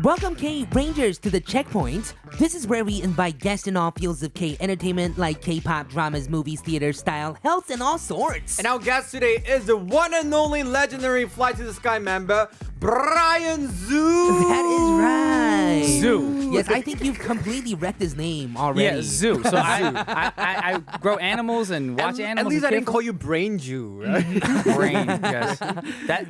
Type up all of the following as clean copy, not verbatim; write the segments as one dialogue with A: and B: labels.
A: Welcome K-Rangers to the Checkpoint. This is where we invite guests in all fields of K-entertainment like K-pop, dramas, movies, theater, style, health, and all sorts.
B: And our guest today is the one and only legendary Flight to the Sky member, Bryan Zoo.
A: That is right.
C: Zoo.
A: Yes, I think you've completely wrecked his name already.
C: Yeah, zoo. So I grow animals and watch animals.
B: At least
C: and
B: I didn't
C: care
B: call you Brain Jew,
C: for-
B: right?
C: brain. Yes,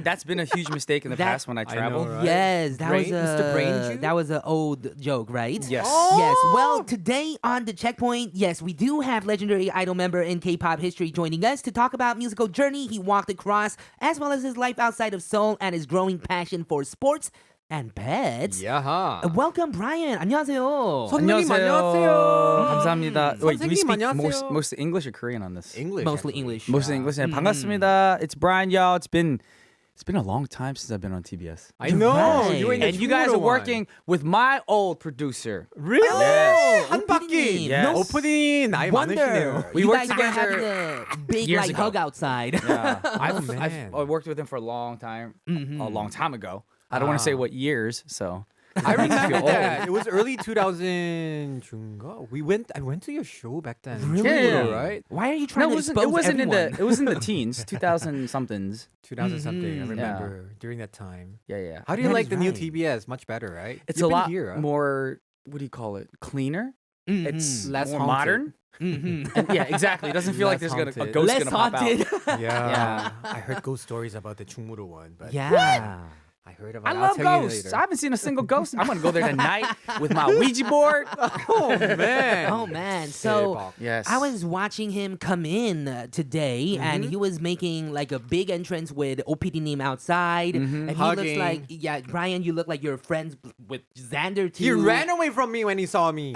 C: that's been a huge mistake in the past when I travel.
B: know, right?
A: Yes, that
B: Brain-
A: was
B: Mr. Brain Jew?
A: that was an old joke, right?
C: Yes.
A: Yes. Well, today on the Checkpoint, yes, we do have legendary idol member in K-pop history joining us to talk about musical journey he walked across, as well as his life outside of Seoul and his growing passion for sports and pets.
B: Yeah.
A: Welcome, Bryan. 안녕하세요.
B: 선생님 안녕하세요.
C: 감사합니다. Wait, do we
B: 선생님,
C: speak
B: 안녕하세요.
C: mostly English or Korean on this?
B: English.
A: Mostly
B: actually.
A: English.
C: Mostly English. And 반갑습니다. It's Brian, y'all. It's been a long time since I've been on TBS.
B: I know.
A: Right.
B: You were in the
C: And you guys are
B: Chunguro one.
C: working with my old producer.
B: Really?
C: Yes.
B: 한 바퀴.
C: Yes.
B: 오프닝 나이
A: Wonder.
B: 많으시네요.
C: We
A: you
C: worked
A: guys were
C: together
A: having a big
C: years
A: like
C: ago.
A: hug outside.
C: Yeah,
B: man.
C: I've worked with him for a long time, a long time ago. I don't want to say what years, so.
B: I remember
C: old.
B: that. It was early 2000 중가. I went to your show back then.
A: Really?
B: Chunguro,
C: Yeah.
B: right?
A: Why are you
C: No,
A: trying to expose
C: it wasn't
A: everyone?
C: it was in the teens, 2000 somethings.
B: 2000 something. I
A: Mhm.
B: remember during that time.
C: Yeah.
B: How do you
A: That
B: like
A: is
B: the new
A: right.
B: TBS? Much better, right?
C: It's
B: You've
C: a
B: been
C: lot
B: here, huh?
C: more. What do you call it? Cleaner.
A: Mhm.
C: It's
B: Less
C: more
B: haunted.
C: modern.
A: Mhm.
C: And yeah, exactly. It doesn't feel like
B: Less
C: there's a
B: haunted.
C: ghost
A: Less
C: gonna pop
A: haunted.
C: out.
B: Yeah. I heard ghost stories about the Chungmuro one, but
A: Yeah.
B: I heard about
C: I
B: it.
C: love
B: I'll tell you
C: ghosts.
B: later.
C: I haven't seen a single ghost. I'm gonna go there tonight with my Ouija board.
B: Oh man.
A: Oh man. So
B: 대박.
C: Yes.
A: I was watching him come in today, and he was making like a big entrance with OPD name outside, and he looks
B: Hugging.
A: like, yeah, Brian, you look like you're friends with Xander too.
B: He ran away from me when he saw me.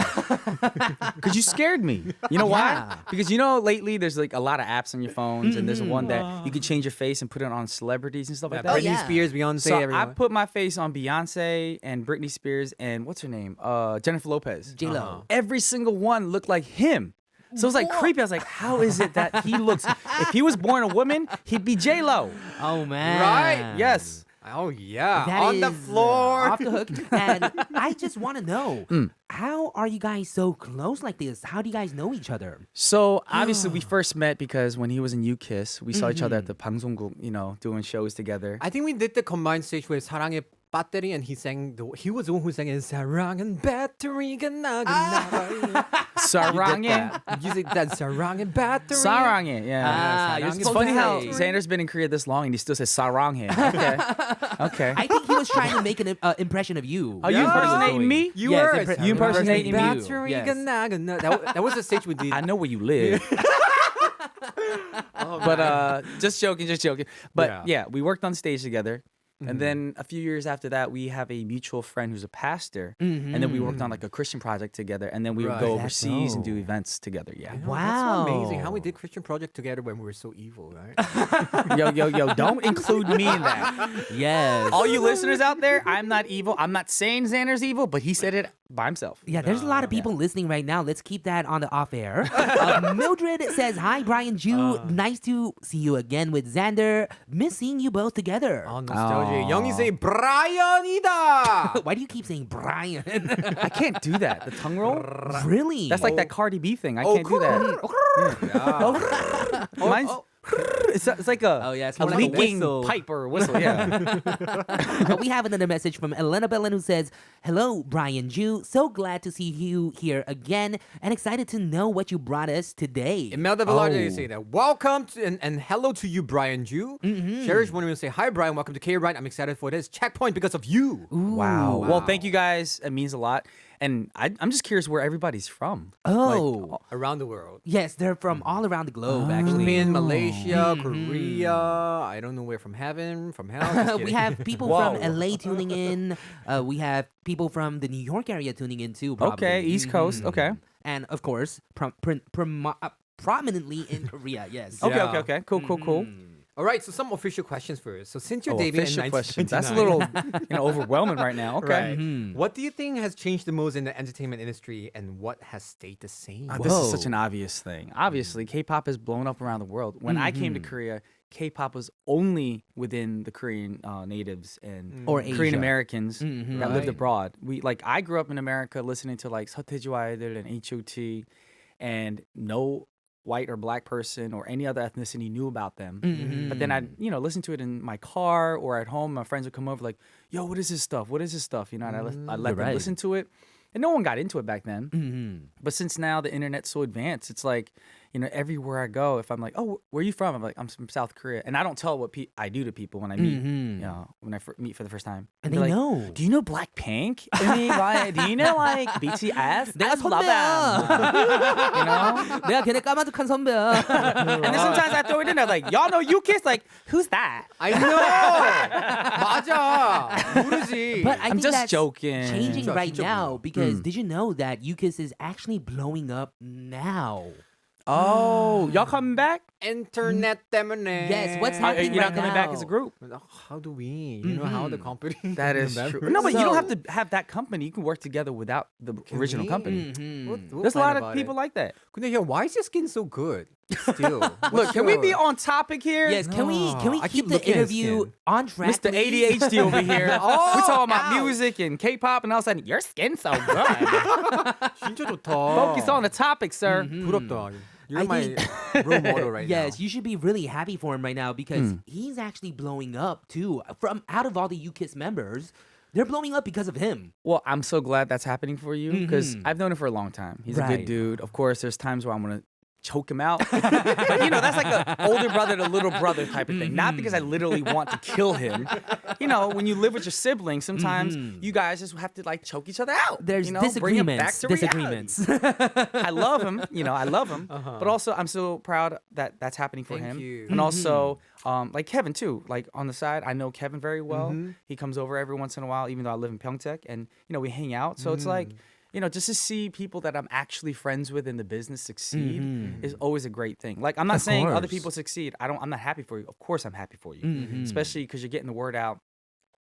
C: Because you scared me. You know
A: Yeah.
C: why? Because lately there's like a lot of apps on your phones, and there's one that you can change your face and put it on celebrities and stuff like that.
B: Britney
A: yeah.
B: Spears, Beyonce,
C: So
B: everyone.
C: I put my face on Beyonce and Britney Spears and what's her name? Jennifer Lopez.
A: J-Lo.
C: Every single one looked like him. So it was like creepy. I was like, how is it that he looks? If he was born a woman, he'd be J-Lo.
A: Oh man.
B: Right?
C: Yes.
B: Oh yeah,
A: That
B: on the
A: is,
B: floor.
A: off the hook. And I just want to know, how are you guys so close like this? How do you guys know each other?
C: So obviously we first met because when he was in UKISS, we saw each other at the 방송국, doing shows together.
B: I think we did the combined stage with 사랑의 배터리, and he was the one who sang it. 사랑은 배터리가 나가.
C: Saranghe.
B: You said that 사랑의 배터리.
C: Saranghe, yeah.
A: Ah, you're
B: Saranghe.
C: It's
A: supposed
C: funny
A: to
C: how
A: say-
C: Xander's been in Korea this long and he still says Saranghe. Okay.
A: I think he was trying to make an impression of you.
C: Are you
B: Yeah.
C: impersonating me?
B: You
A: Yes,
B: were.
A: impre-
C: You impersonating me?
B: 배터리가
A: Yes.
B: 나가. That was the stage we did.
C: I know where you live. But just joking. But yeah, we worked on stage together. And then a few years after that, we have a mutual friend who's a pastor. And then we worked on like a Christian project together. And then we would go
B: Right.
C: overseas and do
A: Oh.
C: events together. Yeah.
B: That's
A: Wow.
B: so amazing how we did Christian project together when we were so evil, right?
C: Yo, don't include me in that.
A: Yes.
C: All you listeners out there, I'm not evil. I'm not saying Xander's evil, but he said it by himself.
A: Yeah, there's a lot of people listening right now. Let's keep that on the off air. Mildred says, "Hi, Brian Jew. Nice to see you again with Xander. Miss seeing you both together."
B: Oh, nostalgia.
C: Oh.
B: 영이 say 브라이언이다.
A: Why do you keep saying Brian?
C: I can't do that. The tongue roll?
A: Really?
C: That's like that Cardi B thing. I can't do that. Mine's it's like a,
A: Oh, yeah, it's
C: a
A: more like a
C: leaking
A: whistle.
C: pipe or a whistle. Yeah.
A: But we have another message from Elena Bellin who says, "Hello, Brian Jew. So glad to see you here again and excited to know what you brought us today."
B: Imelda Velarde say that. Welcome to, and hello to you, Brian Jew. Cherish wanted to say, hi, Brian. Welcome to K-Ride. I'm excited for this checkpoint because of you.
C: Wow.
B: Wow.
C: Well, thank you guys. It means a lot. And I'm just curious where everybody's from.
A: Oh.
B: Around the world.
A: Yes, they're from all around the globe, actually.
B: Philippines, Malaysia, Korea. I don't know where from heaven, from hell. Just
A: We
B: kidding.
A: have people
C: Whoa.
A: from LA tuning in. We have people from the New York area tuning in too. Probably.
C: Okay, East Coast. Okay.
A: And of course, prominently in Korea. Yes.
C: Okay,
B: Yeah.
C: okay. Cool.
B: All right, so some official questions first. So since your
C: Oh,
B: debut in
C: official
B: 1979,
C: questions. That's a little overwhelming right now. Okay.
B: Right. What do you think has changed the most in the entertainment industry, and what has stayed the same?
C: This is
A: Whoa.
C: such an obvious thing. Obviously, K-pop has blown up around the world. When I came to Korea, K-pop was only within the Korean natives and
A: Or
C: Korean
A: Asia.
C: Americans that lived
B: Right.
C: abroad. I grew up in America listening to like 서태지와이들 and H.O.T. and no white or black person or any other ethnicity knew about them. But then I'd, listen to it in my car or at home. My friends would come over like, yo, what is this stuff? What is this stuff? And I let them
A: Right.
C: listen to it. And no one got into it back then. But since now the internet's so advanced, it's like, everywhere I go, if I'm like, oh, where are you from? I'm like, I'm from South Korea. And I don't tell what I do to people when I meet, when I meet for the first time.
A: And
C: They're
A: they
C: like,
A: know.
C: Do you know Blackpink? Do you know like BTS?
A: 내가
C: I love them.
A: 내가 걔네 까마득한 선배야.
C: And then sometimes I throw it in there like, y'all know UKIS? Like, who's that?
B: I know. 맞아. 모르지.
A: But I
C: I'm
A: think
C: just
A: that's
C: joking.
A: changing
B: 진짜,
A: right
B: 진짜
A: now
B: 몰라.
A: because did you know that UKIS is actually blowing up now?
C: Oh, y'all coming back?
B: Internet 때문에.
A: Yes, what's
C: You're
A: happening
C: not
A: right
C: coming
A: now?
C: back as a group.
B: How do we? You know how the company.
C: That is true. No, but you don't have to have that company. You can work together without the original company. There's a lot of people like that.
B: 근데 형, why is your skin so good? Still.
C: Look, can we be on topic here?
A: Yes, can we
B: I
A: keep
B: keep
A: the
B: looking at
A: interview
B: skin.
A: on track?
C: Mr.
A: please?
C: ADHD over here.
B: Oh,
C: We're talking about
B: ouch.
C: music and K-pop, and all of a sudden, your skin's so good.
B: 진짜 좋다.
C: Focus on the topic, sir.
B: 부럽다. You're
A: I
B: my role model right now.
A: Yes, you should be really happy for him right now because he's actually blowing up too. From out of all the UKIS members, they're blowing up because of him.
C: Well, I'm so glad that's happening for you because I've known him for a long time. He's a
A: Right.
C: good dude. Of course, there's times where I'm going to choke him out. But, that's like an older brother to little brother type of thing. Not because I literally want to kill him. When you live with your siblings, sometimes you guys just have to like choke each other out.
A: There's
C: bring him back
A: disagreements.
C: to reality. I love him. I love him. But also, I'm so proud that that's happening for
B: Thank
C: him.
B: you.
C: And also, like Kevin too. Like on the side, I know Kevin very well. He comes over every once in a while, even though I live in Pyeongtaek, and we hang out. So it's like, just to see people that I'm actually friends with in the business succeed is always a great thing. Like I'm not
A: Of
C: saying other
A: course.
C: people succeed. I'm not happy for you. Of course, I'm happy for you, especially because you're getting the word out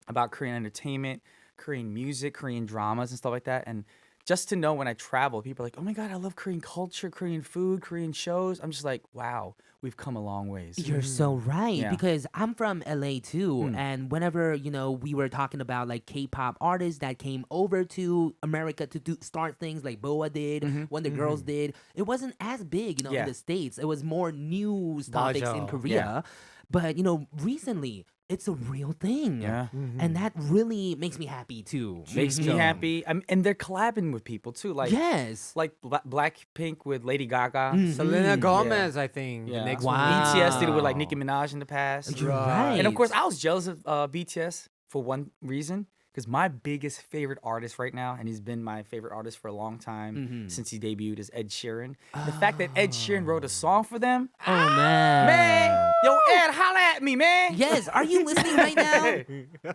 C: about Korean entertainment, Korean music, Korean dramas, and stuff like that. And just to know when I travel, people are like, oh my God, I love Korean culture, Korean food, Korean shows. I'm just like, wow, we've come a long ways.
A: You're so right
C: Yeah.
A: because I'm from LA too, and whenever we were talking about like K-pop artists that came over to America to start things like Boa did, when the girls did, it wasn't as big,
C: Yeah.
A: in the States. It was more news topics in
B: 맞아.
A: Korea, but recently it's a real thing,
C: Yeah.
A: and that really makes me happy too.
C: Makes me happy. And they're collabing with people too. Like,
A: Yes.
C: like Blackpink with Lady Gaga.
B: Selena Gomez, I think. The
C: Yeah.
B: next
A: Wow.
B: one.
C: BTS did it with like Nicki Minaj in the past.
A: You're right.
C: And of course, I was jealous of BTS for one reason. Because my biggest favorite artist right now, and he's been my favorite artist for a long time since he debuted, is Ed Sheeran. The fact that Ed Sheeran wrote a song for them,
A: Oh man.
C: man, yo Ed, holla at me, man.
A: Yes, are you listening right now?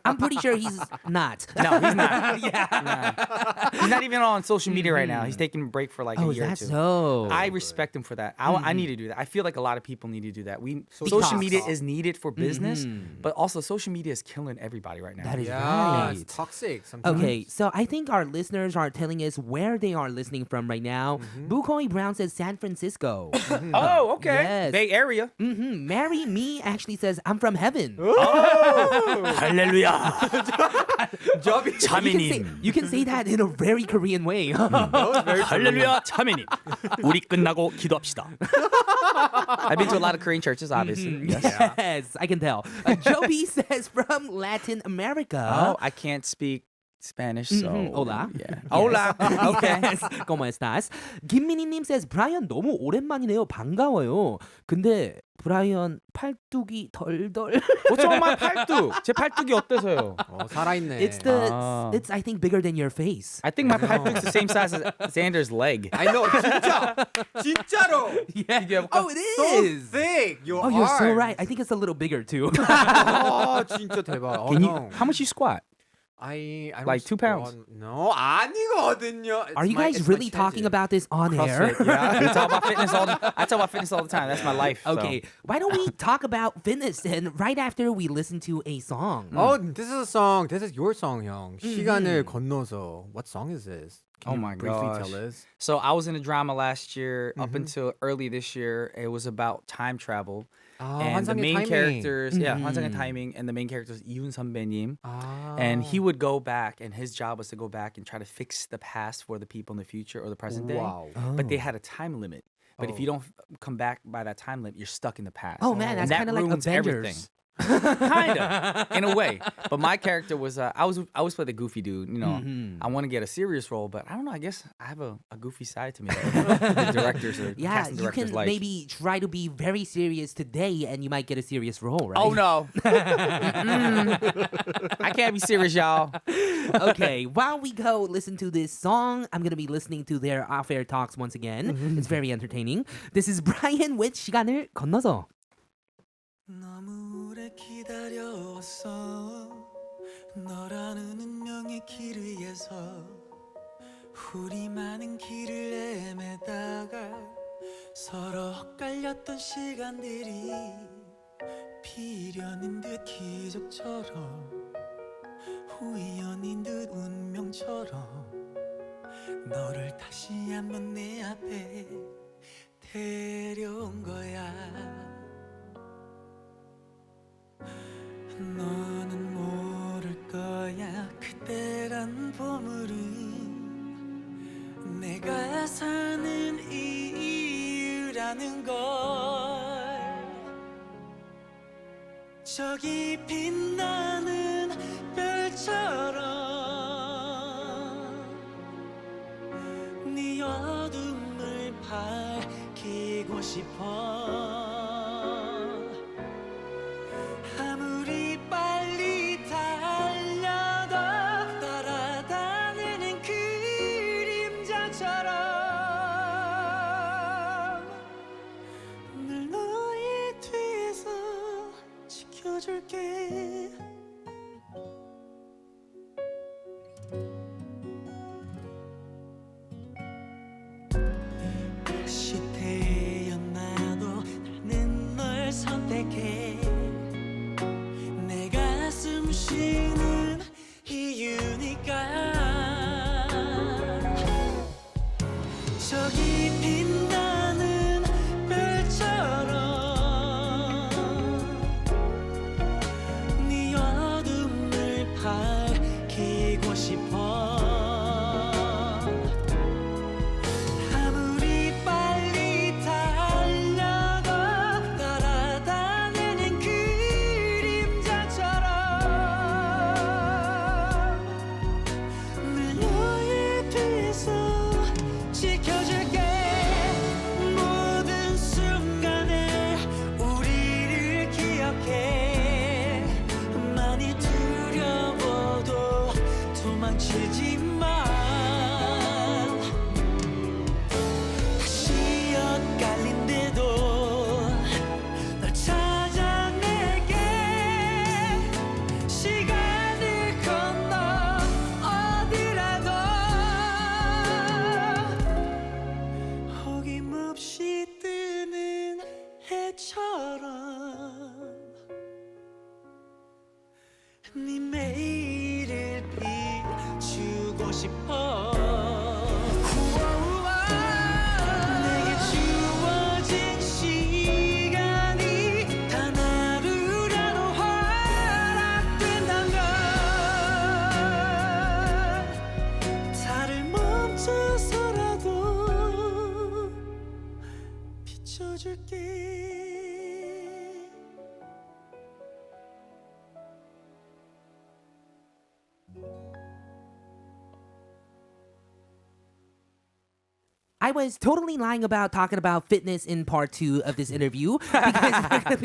A: I'm pretty sure he's not.
C: No, he's not. Nah. He's not even on social media right now. He's taking a break for like
A: Oh,
C: a
A: is
C: year or
A: that
C: two.
A: so?
C: I respect him for that. I need to do that. I feel like a lot of people need to do that. Social
A: Detox.
C: media is needed for business, but also social media is killing everybody right now.
A: That is
B: Yeah,
A: right.
B: it's toxic sometimes.
A: Okay, so I think our listeners are telling us where they are listening from right now. Bukoi Brown says San Francisco.
C: Oh, okay.
A: Yes.
C: Bay Area.
A: Marry Me actually says I'm from heaven.
C: Hallelujah.
A: You can say that in a very Korean way.
C: 할렐루야 참이님. 우리 끝나고 기도합시다. I've been to a lot of Korean churches, obviously. Yes.
A: Yes, I can tell. Joby says from Latin America.
C: Oh, I can't speak Spanish, so
A: Hola.
C: Yeah.
A: Yes.
C: Hola. Okay.
A: Yes. ¿Cómo estás? 김민희님 says 브라이언 너무 오랜만이네요. 반가워요. 근데 브라이언 팔뚝이 덜덜.
C: What's wrong with my 팔뚝? 제 팔뚝이 어때서요?
B: 살아있네.
A: It's I think bigger than your face.
C: I think my 팔뚝's the same size as Xander's leg.
B: I know, 진짜. 진짜로.
A: Yeah. Oh, it
B: So
A: is.
B: thick. Your
A: Oh, you're so
B: arms.
A: right. I think it's a little bigger too.
B: 진짜 대박.
C: Can you?
B: 형.
C: How much you squat?
B: I
C: Like 2 pounds?
B: No, 아니거든요.
A: Are you guys really talking about this on air?
C: CrossFit, yeah. I talk about fitness all the time. That's my life. so.
A: Okay, why don't we talk about fitness then right after we listen to a song?
B: Oh, this is a song. This is your song, 형. 시간을 건너서. What song is this? Can
C: Oh
B: you
C: my
B: briefly
C: gosh.
B: tell us?
C: So I was in a drama last year up until early this year. It was about time travel. And the
B: 환상의
C: main
B: 타이밍.
C: characters, 환상의 timing, and the main characters 이윤 선배님. And he would go back, and his job was to go back and try to fix the past for the people in the future or the present day.
B: Wow.
C: But they had a time limit. But if you don't come back by that time limit, you're stuck in the past.
A: Oh man, that's
C: And that
A: kind of like
C: ruins
A: Avengers.
C: kind of in a way, but my character was I always play the goofy dude, you know. I want to get a serious role, but I don't know, I guess I have a goofy side to me that the directors or
A: Yeah,
C: casting
A: you
C: directors
A: can
C: like.
A: maybe try to be very serious today and you might get a serious role, right?
C: Oh no. I can't be serious, y'all.
A: Okay, while we go listen to this song, I'm going to be listening to their off-air talks once again. It's very entertaining. This is Brian with 시간을 건너서.
D: 너무 오래 기다려왔어 너라는 운명의 길 위에서 우리 많은 길을 헤매다가 서로 엇갈렸던 시간들이 비련인 듯 기적처럼 우연인 듯 운명처럼 너를 다시 한번 내 앞에 데려온 거야 너는 모를 거야 그때란 보물은 내가 사는 이유라는 걸 저기 빛나는 별처럼 네 어둠을 밝히고 싶어 아무리 빨리 달려도 따라다니는 그림자처럼 늘 너의 뒤에서 지켜줄게 다시 태어나도 나는 널 선택해 내가 숨 쉬는 이유니까 저기 빛나는 별처럼 네 어둠을 밝히고 싶어 아무리 빨리 달려도 따라다니는 그림자처럼 늘 너의 뒤에서 지켜줄게 모든 순간에 우리를 기억해 많이 두려워도 도망치지 마 다시 엇갈린데도 널 찾아내게 시간을 건너 어디라도 어김없이 뜨는 해처럼 네 매일을 비추고 싶어 내게 주어진 시간이 단 하루라도 허락된다면 달을 멈춰서라도 비춰줄게
A: I was totally lying about talking about fitness in part 2 of this interview because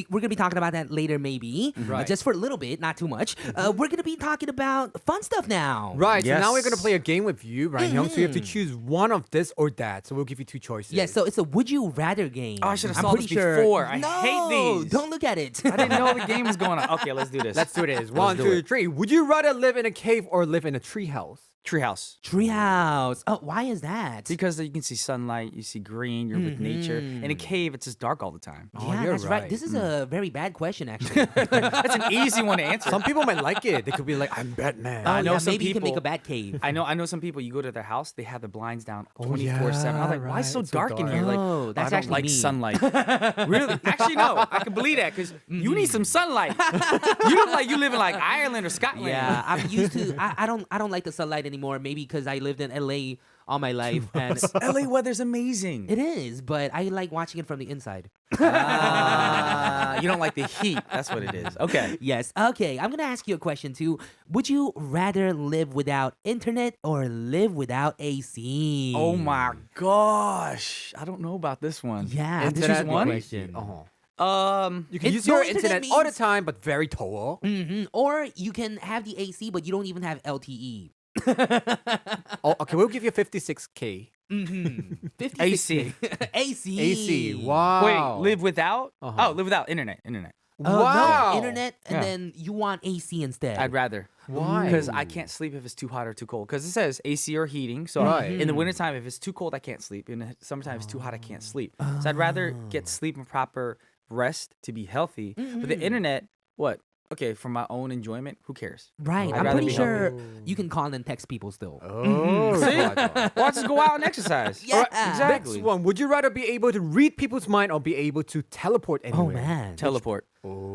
A: we're gonna be talking about that later, maybe
B: Right.
A: just for a little bit, not too much. We're gonna be talking about fun stuff now.
B: Right, so now we're
C: Yes.
B: going to play a game with you, Brian Young. So you have to choose one of this or that. So we'll give you two choices.
A: Yeah, so it's a would you rather game.
C: Oh, I should have
A: I'm
C: saw
A: pretty
C: this
A: sure.
C: before. I
A: no,
C: hate these.
A: Don't look at it.
C: I didn't know the game was going on. Okay, let's do this.
B: Let's do this. One,
C: do
B: two,
C: it.
B: three. Would you rather live in a cave or live in a tree house?
C: Treehouse.
A: Treehouse. Oh, why is that?
C: Because you can see sunlight, you see green, you're with nature. In a cave, it's just dark all the time.
A: yeah,
B: you're
A: that's right.
B: right.
A: This is a very bad question, actually.
C: That's an easy one to answer.
B: Some people might like it. They could be like, I'm Batman.
A: I
C: know some
A: maybe you can make
C: people-
A: a bat cave.
C: I know some people, you go to their house, they have the blinds down
B: Oh,
C: 24/7.
B: yeah,
C: I'm like, why is it so
B: right, it's so
C: dark in
B: dark.
C: here? Like,
A: Oh, that's
C: I don't
A: actually
C: like
A: me.
C: sunlight. Really? Actually, no. I can believe that because you need some sunlight. You look like you live in like Ireland or Scotland.
A: Yeah, I'm used to. I don't like the sunlight anymore. Maybe because I lived in LA all my life, and
C: LA weather's amazing.
A: it is. But I like watching it from the inside.
C: You don't like the heat. That's what it is. Okay.
A: Yes. Okay. I'm gonna ask you a question too. Would you rather live without internet or live without AC?
C: Oh my gosh. I don't know about this one.
A: Yeah,
C: And
A: this
C: choose
A: is the
C: one?
A: question.
B: You can
A: It's
B: use
A: no
B: your
A: internet
B: internet all the
A: means-
B: time, but very tall.
A: Or you can have the AC, but you don't even have LTE.
B: Oh, okay, we'll give you 56K.
A: 56
C: AC.
A: AC.
B: AC. Wow.
C: Wait, live without?
B: Uh-huh.
C: Oh, live without internet.
A: Oh,
B: Wow.
A: no, internet, and
C: Yeah.
A: then you want AC instead.
C: I'd rather.
B: Why?
C: Because I can't sleep if it's too hot or too cold. Because it says AC or heating. So
B: Right.
C: in the wintertime, if it's too cold, I can't sleep. In the summertime, if it's too hot, I can't sleep. So I'd rather get sleep and proper rest to be healthy. But the internet, what? Okay, for my own enjoyment, who cares?
A: Right.
C: I'd
A: I'm
C: rather
A: pretty
C: be
A: sure you can call and text people still.
B: Oh,
C: See?
B: 좋아, 좋아.
C: Well, I'll just go out and exercise.
A: Yeah.
B: All right,
C: exactly.
B: Next one. Would you rather be able to read people's mind or be able to teleport
A: Oh
B: anywhere?
A: man.
C: Teleport.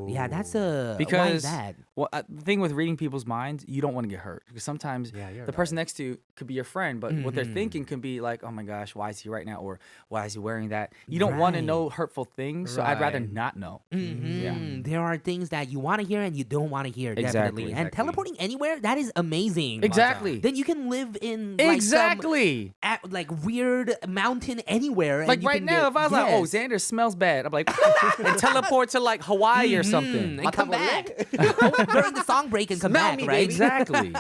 A: Yeah, that's a why is
C: Because
A: that?
C: well, the thing with reading people's minds, you don't want to get hurt because sometimes
B: Yeah, you're
C: the person next to you could be your friend, but what they're thinking can be like, "Oh my gosh, why is he right now?" or "Why is he wearing that?" You don't want to
A: Right.
C: know hurtful things, so I'd rather
B: Right.
C: not know.
A: There are things that you want to hear and you don't want to hear.
C: Exactly,
A: Definitely. And teleporting anywhere, that is amazing.
C: Exactly.
A: Then you can live in like
C: Exactly.
A: some like weird mountain anywhere. and
C: Like
A: you
C: right
A: can
C: now,
A: get-
C: if I was like, "Oh,
A: yes.
C: Xander smells bad," I'm like, and teleport to like Hawaii or something.
A: And come back during the song break and come
B: Smell
A: back,
B: me,
A: right?
B: baby.
C: Exactly.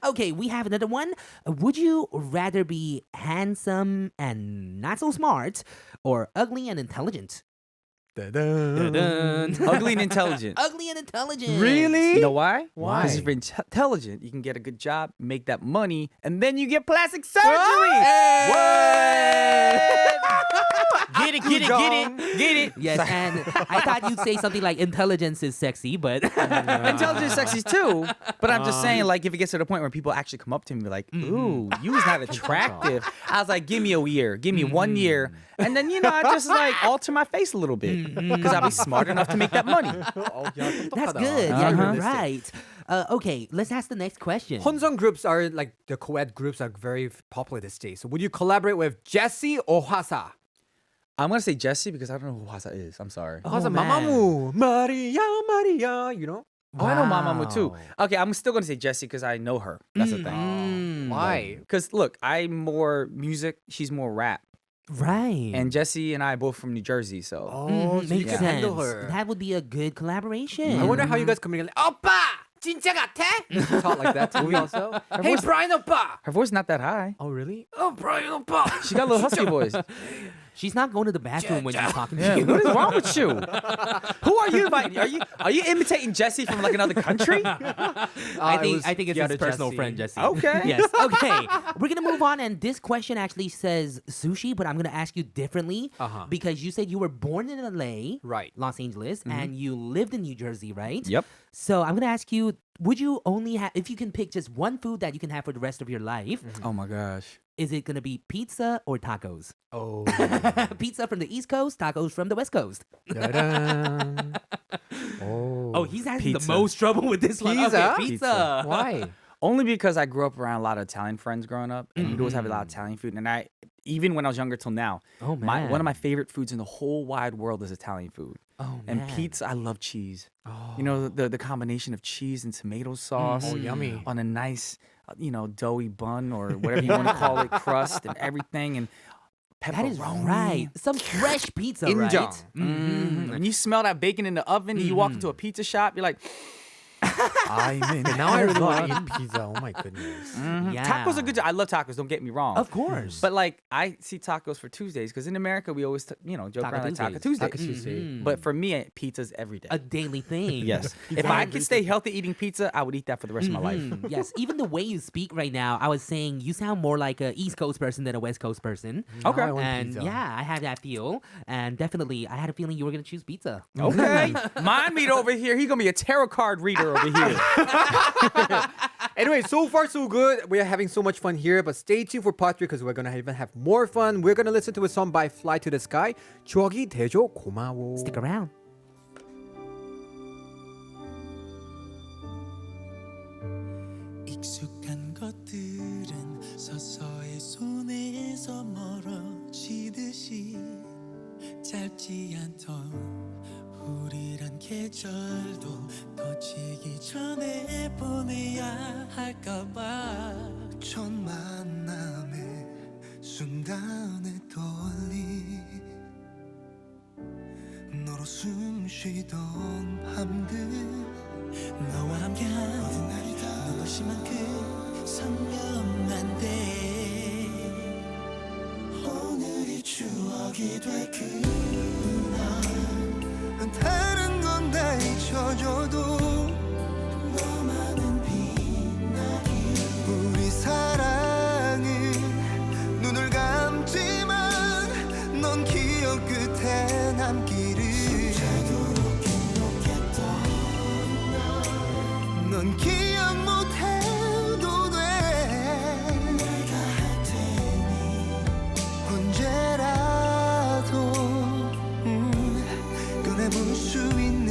A: Okay, we have another one. Would you rather be handsome and not so smart, or ugly and intelligent?
B: Da-dun.
C: Ugly and intelligent.
A: Ugly and intelligent.
B: Really?
C: You know why?
B: Why?
C: Because if you're intelligent, you can get a good job, make that money, and then you get plastic surgery. Get it, get it, get it, get it.
A: Yes, and I thought you'd say something like intelligence is sexy, but
C: Intelligence is sexy too, but I'm just saying, like, if it gets to the point where people actually come up to me and be like, "Ooh, you was not attractive," I was like, "Give me a year, give me 1 year," and then I just like alter my face a little bit because I'll be smart enough to make that money.
B: Oh, yeah,
A: that's
B: 똑똑하다.
A: good. Yeah, you're
B: Realistic.
A: right. Okay, let's ask the next question.
B: Honzong groups are like the co-ed groups are very popular these days. So would you collaborate with Jesse or Hwasa?
C: I'm gonna say Jesse because I don't know who Hwasa is. I'm sorry.
B: Hwasa
A: man.
B: Mamamoo. Maria, Maria, you know?
C: Oh, I know Mamamoo too.
A: Wow.
C: Okay, I'm still gonna say Jessie because I know her. That's the thing.
B: Why?
C: Because look, I'm more music. She's more rap.
A: Right.
C: And Jesse and I are both from New Jersey, so
B: Oh, so you
A: makes
B: can
A: sense.
B: handle her.
A: That would be a good collaboration.
B: I wonder how you guys communicate. Like, Oppa! 진짜 같아? You talk like that to me also. Hey,
C: voice-
B: Brian Oppa!
C: her voice not that high.
B: Oh, really? Oh, Brian Oppa!
C: She got a little husky voice.
A: She's not going to the bathroom when she's talking to
C: Yeah,
A: you.
C: what is wrong with you? Who are you? Are you imitating Jesse from like another country?
A: I think it's
B: the
A: his
B: other
A: personal
B: Jesse.
A: friend Jesse.
C: Okay.
A: Yes. Okay. We're gonna move on, and this question actually says sushi, but I'm gonna ask you differently because you said you were born in LA,
B: Right.
A: Los Angeles, and you lived in New Jersey, right?
C: Yep.
A: So I'm gonna ask you: would you only have, if you can pick just one food that you can have for the rest of your life,
C: Oh my gosh.
A: is it gonna be pizza or tacos?
B: Oh.
A: Pizza from the East Coast, tacos from the West Coast.
B: Da-dun. Oh.
A: Oh, he's having the
C: Pizza.
A: most trouble with this one.
B: Pizza?
A: Okay, pizza.
B: Why?
C: Only because I grew up around a lot of Italian friends growing up, and we'd always have a lot of Italian food. And I, even when I was younger till now,
A: Oh, man.
C: one of my favorite foods in the whole wide world is Italian food.
A: Oh,
C: And
A: man.
C: pizza, I love cheese. You know, the combination of cheese and tomato sauce
B: Oh, yummy.
C: on a nice, doughy bun or whatever you want to call it, crust and everything, and pepperoni.
A: That is right. Some fresh pizza,
B: Injong.
A: right?
C: When you smell that bacon in the oven, and you walk into a pizza shop, you're like, I'm in
B: Now I really want to
C: heaven.
B: eat pizza. Oh my goodness.
A: Yeah.
C: Tacos are good. I love tacos. Don't get me wrong.
A: Of course.
C: But like, I see tacos for Tuesdays because in America we always, joke
A: Taco
C: around like Taco
A: Tuesdays.
C: Tuesdays.
B: Taco Tuesday.
C: But for me, pizza's every day.
A: a daily thing.
C: Yes. If I could stay healthy eating pizza, I would eat that for the rest of my life.
A: Yes, even the way you speak right now, I was saying you sound more like a East Coast person than a West Coast person.
C: Okay.
B: I want
A: And
B: pizza.
A: yeah, I had that feel. And definitely, I had a feeling you were going to choose pizza.
C: Okay. Mind meter over here. He's gonna be a tarot card reader over here.
B: Anyway, so far so good. We are having so much fun here, but stay tuned for part 3 because we're gonna even have more fun. We're gonna listen to a song by Fly to the Sky. 추억이 되죠 고마워.
A: Stick around.
D: 익숙한 것들은 서서히 손에서 멀어지듯이 짧지 않던 우리란 계절도 터지기 전에 보내야 할까봐 첫 만남의 순간에 떨림 너로 숨 쉬던 밤들 너와 함께한 모든 날이 다 눈부시만큼 선명한데 오늘이 추억이 될 그날 다른 건 다 잊혀져도 너만은 빛나기 우리 사랑은 눈을 감지만 넌 기억 끝에 남기를 숨차도록 행복했던 넌 기억 못해도 돼 내가 할 테니 언제라도 꺼내볼 수 있는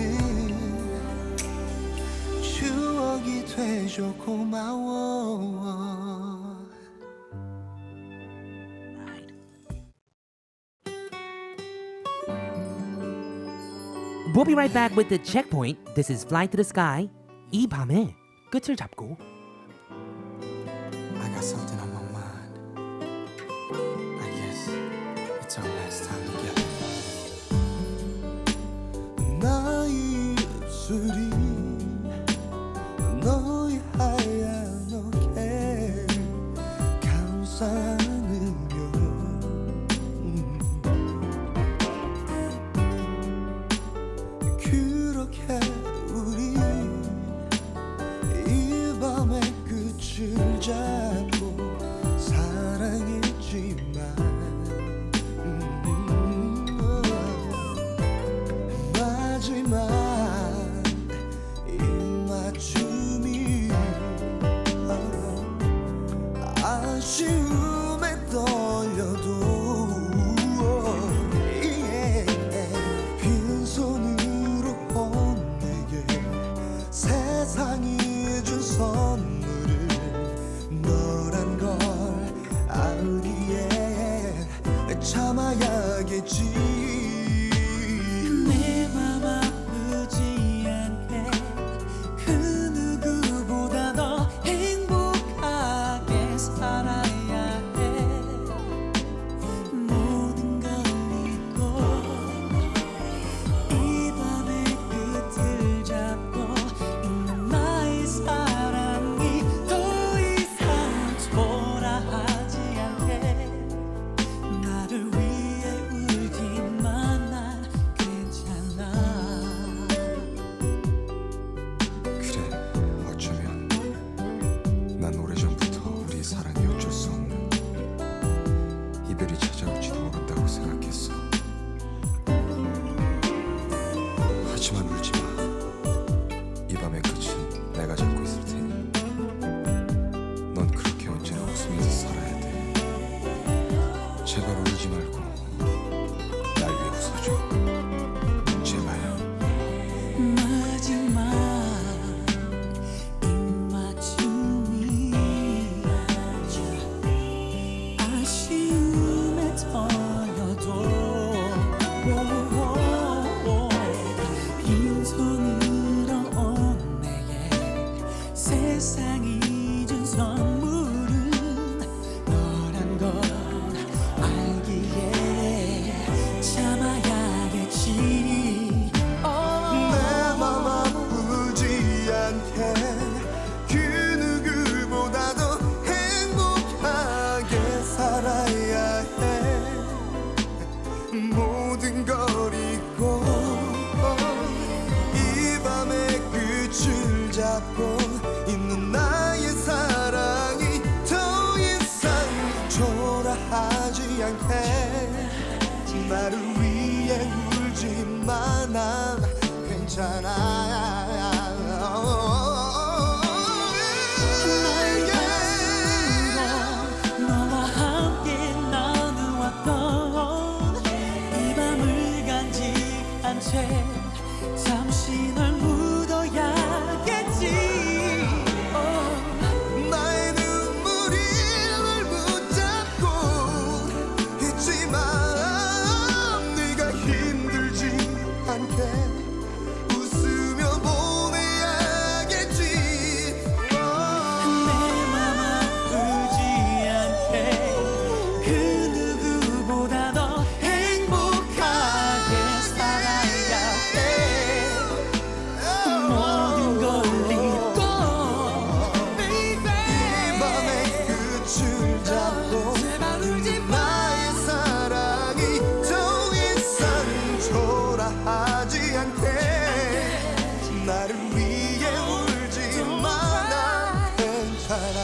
D: 추억이 되죠 고마워
A: We'll be right back with the checkpoint. This is Fly to the Sky. 이 밤에 끝을 잡고.
D: I got something on my mind. I guess it's our last time together. 나의 입술이 너의 하얀 어깨 감싸 안으며 그렇게 우리 이 밤의 끝을 잡고 사랑했지만 마지막 입맞춤이 아쉬움에 떨려도 빈손으로 온 내게 세상이 준 선물을 너란 걸 알기에 참아야겠지 내 맘 아프지 않게 그 누구보다 더 행복하게 살아야 해 모든 걸 잊고 이 밤의 끝을 잡고 있는 나의 사랑이 더 이상 초라하지 않게 나를 위해 울지만 난 괜찮아
E: 그래 어쩌면 난 오래전부터 우리 사랑이 어쩔 수 없는 이별이 찾아올지도 모른다고 생각했어 하지만 울지마 이 밤의 끝은 내가 잡고 있을 테니 넌 그렇게 언제나 웃으면서 살아야 돼 제발 울지 말고 날 위해 웃어줘 제발
D: 마지막 입맞춤이 아쉬움에 떨려도 빈손으로 온 내게
E: 잡고 있는 나의 사랑이 더 이상 초라하지 않게 나를 위해 울지만 난 괜찮아
D: 너와 함께 나누었던 이 밤을 간직한 채 잠시 널 묻어야겠지
E: 나의 눈물이 널 붙잡고 있지만 네가 힘들지 않게 웃으며 보내야겠지
D: 내 맘 아프지 않게 그 누구보다 더 행복하게 살아야 해 모든 걸 잊고 baby
E: 이 밤의 끝을 잡고
D: 제발 울지 마
E: 나의 사랑이 더 이상 초라하지 않게 나를 위해 울지만 난 괜찮아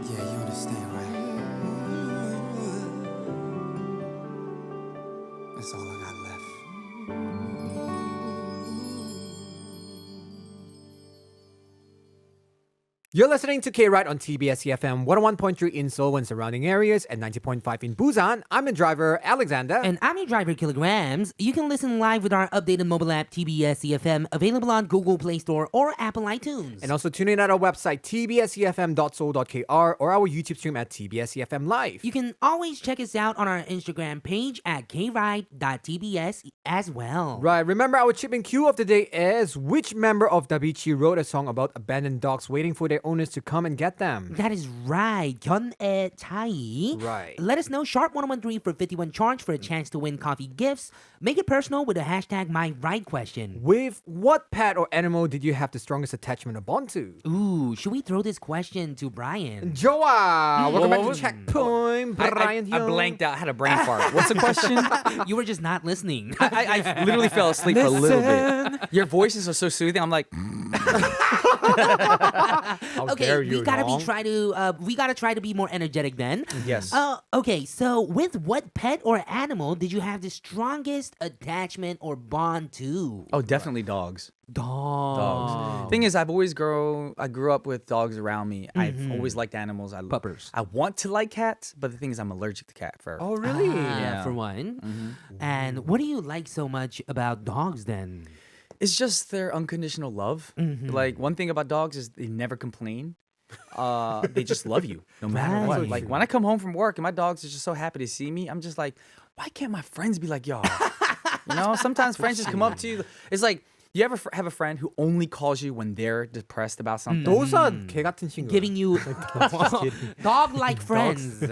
D: Yeah, you understand, right? That's all I got left.
B: You're listening to K-Ride on TBS EFM 101.3 in Seoul and surrounding areas and 90.5 in Busan. I'm the driver, Alexander.
A: And I'm your driver, Kilograms. You can listen live with our updated mobile app, TBS EFM, available on Google Play Store or Apple iTunes.
B: And also tune in at our website, tbsefm.soul.kr or our YouTube stream at TBS EFM Live.
A: You can always check us out on our Instagram page at kride.tbs as well.
B: Right, remember our chip and cue of the day is which member of Davichi wrote a song about abandoned dogs waiting for their owners to come and get them?
A: That is right. 견애 차이.
B: Right.
A: Let us know sharp 1013 for 51 charge for a chance to win coffee gifts. Make it personal with a hashtag #MyRightQuestion.
B: With what pet or animal did you have the strongest attachment or bond to?
A: Ooh, should we throw this question to Brian?
B: Joa! Welcome back
C: What
B: to
C: was-
B: Checkpoint. Brian
C: I
B: here.
C: blanked out. I had a brain fart. What's the question?
A: You were just not listening.
C: I literally fell asleep for a little bit. Your voices are so soothing. I'm like,
B: How
A: Okay,
B: dare you,
A: we gotta
B: Dong?
A: we gotta try to be more energetic then.
C: yes.
A: Okay, so with what pet or animal did you have the strongest attachment or bond to?
C: Oh, definitely dogs.
A: Dogs.
C: Dogs. Thing is, I grew up with dogs around me. I've always liked animals.
A: Puppers.
C: I want to like cats, but the thing is, I'm allergic to cat fur.
B: Oh, really?
C: Yeah.
A: For one. And what do you like so much about dogs then?
C: It's just their unconditional love. Like one thing about dogs is they never complain. They just love you no matter what.
A: Right.
C: Like when I come home from work and my dogs are just so happy to see me, I'm just like, why can't my friends be like y'all? You know, sometimes friends just come up to you. It's like, you ever have a friend who only calls you when they're depressed about something?
B: Those are 개 같은 친구.
A: Giving you dog-like friends.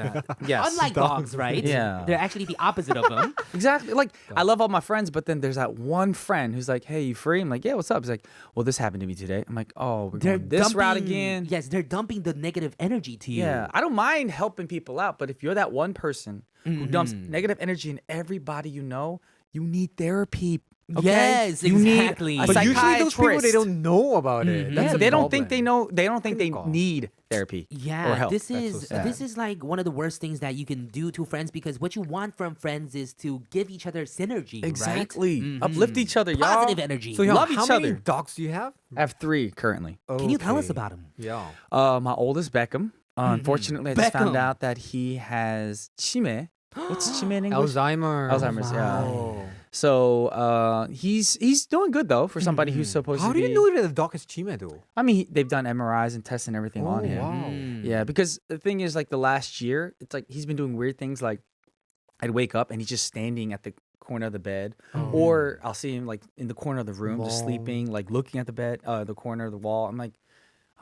C: Yes.
A: Unlike dogs, right?
C: Yeah.
A: They're actually the opposite of them.
C: Exactly. Like, I love all my friends, but then there's that one friend who's like, hey, you free? I'm like, yeah, what's up? He's like, well, this happened to me today. I'm like, oh, we're
A: They're
C: going this route
A: dumping-
C: again.
A: Yes, they're dumping the negative energy to you.
C: Yeah. I don't mind helping people out, but if you're that one person who dumps negative energy in everybody you know, you need therapy. Okay?
A: Yes,
C: You need
A: exactly.
C: a
B: But usually those people, they
C: psychiatrist.
B: don't know about it. That's
C: Yeah,
B: the
C: they don't
B: problem.
C: think they know. They don't think they
B: 그러니까.
C: need therapy or
A: Yeah,
C: help.
A: this
C: That's
A: is
C: so sad.
A: this is like one of the worst things that you can do to friends because what you want from friends is to give each other synergy,
C: exactly
A: right?
C: uplift each other, y'all.
A: Positive energy.
B: So,
C: Love
B: how
C: each
B: many
C: other.
B: dogs do you have?
C: I have 3 currently.
A: Can you tell us
B: Okay.
A: about them?
B: Yeah.
C: My oldest Beckham. Unfortunately, I just found
A: Beckham.
C: out that he has 치매. What's 치매 in English?
B: Alzheimer's,
C: yeah.
B: Wow.
C: So he's doing good though for somebody who's supposed
B: How
C: to
B: do
C: be.
B: you know that the dog has 치매 though?
C: I mean, they've done MRIs and tests and everything on him.
B: wow.
C: Yeah, because the thing is, like the last year, it's like he's been doing weird things. Like I'd wake up and he's just standing at the corner of the bed, or I'll see him like in the corner of the room, just sleeping, like looking at the bed, the corner of the wall. I'm like,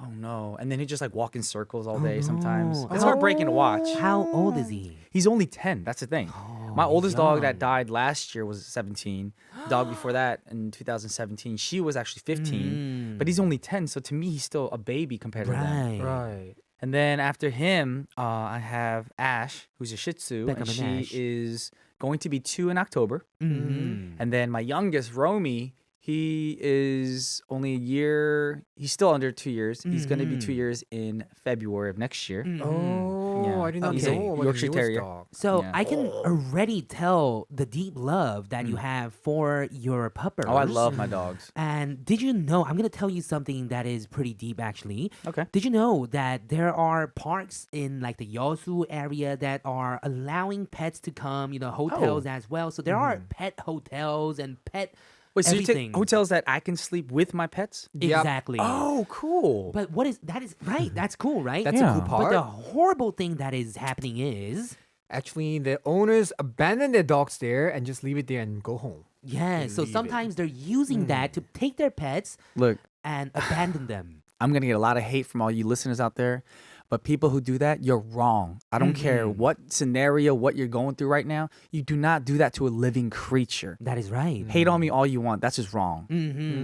C: oh no! And then he just like walk in circles all day. Sometimes
A: no.
C: it's heartbreaking to watch.
A: How old is he?
C: He's only 10. That's the thing. My oldest dog that died last year was 17. Dog before that in 2017, she was actually 15. But he's only 10, so to me, he's still a baby compared to them.
A: Right.
B: Right.
C: And then after him, I have Ash, who's a Shih Tzu,
A: Beckham
C: and
A: and
C: she
A: Ash.
C: is going to be 2 in October.
A: Mm-hmm.
C: And then my youngest, Romy, He is only a year. He's still under 2 years. He's going to be 2 years in February of next year.
B: Oh,
C: Yeah.
B: I did not
C: He's a
B: know about
C: Yorkshire
B: the newest
C: Terrier.
B: dog.
A: So
C: Yeah.
A: I can already tell the deep love that you have for your puppers.
C: Oh, I love my dogs.
A: And did you know, I'm going to tell you something that is pretty deep actually.
C: Okay.
A: Did you know that there are parks in like the Yeosu area that are allowing pets to come, hotels as well. So there are pet hotels and pet
C: Wait, so you
A: everything.
C: take hotels that I can sleep with my pets?
B: Yep.
A: Exactly.
C: Oh, cool.
A: But that is right. That's cool, right?
B: That's
C: Yeah.
B: a cool
A: But
B: part.
A: the horrible thing that is happening is
B: Actually, the owners abandon their dogs there and just leave it there and go home.
A: yeah, so
B: Leave it.
A: sometimes they're using that to take their pets
C: Look,
A: and abandon them.
C: I'm going to get a lot of hate from all you listeners out there. But people who do that, you're wrong. I don't care what scenario, what you're going through right now. You do not do that to a living creature.
A: That is right.
C: Hate on me all you want. That's just wrong.